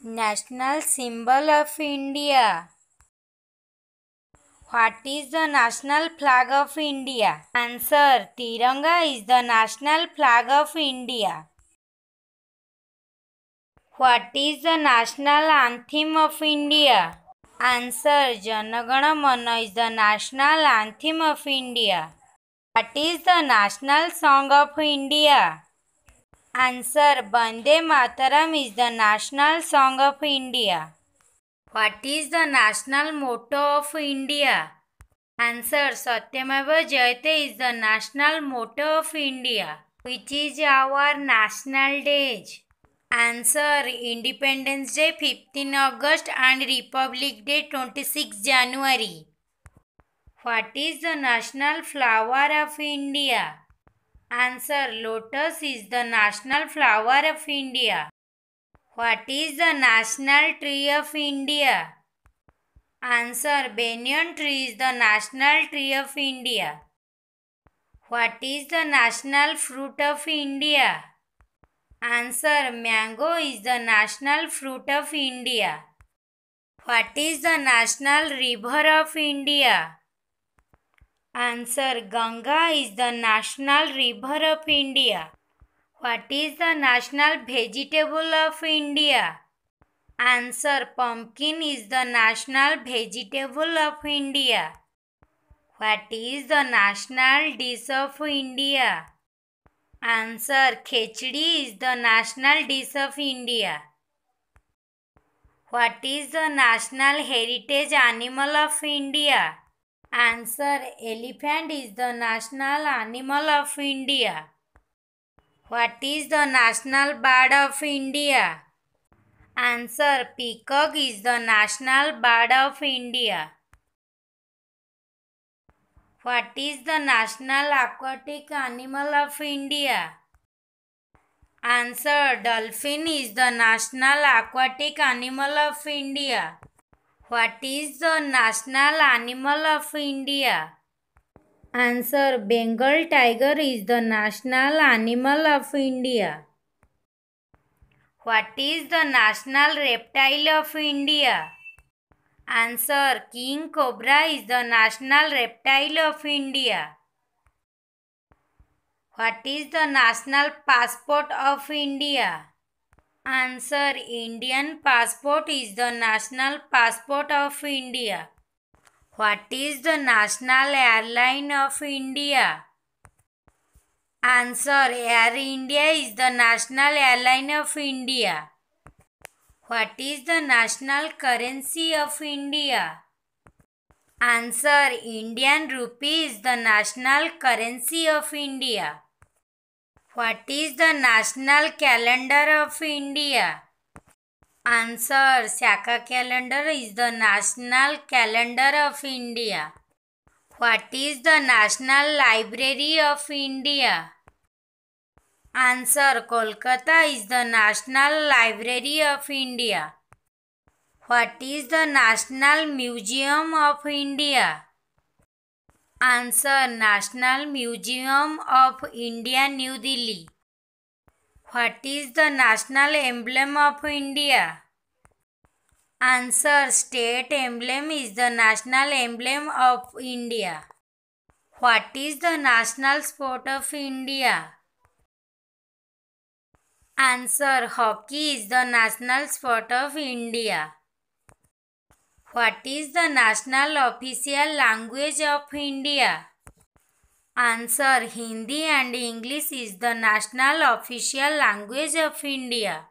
National symbol of India. What is the national flag of India? Answer. Tiranga is the national flag of India. What is the national anthem of India? Answer. Jana Gana Mana is the national anthem of India. What is the national song of India? Answer. Bande Mataram is the national song of India. What is the national motto of India? Answer. Satyameva Jayate is the national motto of India. Which is our national day? Answer. Independence Day 15 August and Republic Day 26 January. What is the national flower of India? Answer. Lotus is the national flower of India. What is the national tree of India? Answer. Banyan tree is the national tree of India. What is the national fruit of India? Answer. Mango is the national fruit of India. What is the national river of India? Answer. Ganga is the national river of India. What is the national vegetable of India? Answer. Pumpkin is the national vegetable of India. What is the national dish of India? Answer. Khichdi is the national dish of India. What is the national heritage animal of India? Answer. Elephant is the national animal of India. What is the national bird of India? Answer. Peacock is the national bird of India. What is the national aquatic animal of India? Answer. Dolphin is the national aquatic animal of India. What is the national animal of India? Answer. Bengal tiger is the national animal of India. What is the national reptile of India? Answer. King cobra is the national reptile of India. What is the national passport of India? Answer. Indian passport is the national passport of India. What is the national airline of India? Answer. Air India is the national airline of India. What is the national currency of India? Answer. Indian rupee is the national currency of India. What is the national calendar of India? Answer. Shaka calendar is the national calendar of India. What is the national library of India? Answer. Kolkata is the national library of India. What is the national museum of India? Answer. National Museum of India, New Delhi. What is the national emblem of India? Answer. State emblem is the national emblem of India. What is the national sport of India? Answer. Hockey is the national sport of India. What is the national official language of India? Answer. Hindi and English is the national official language of India.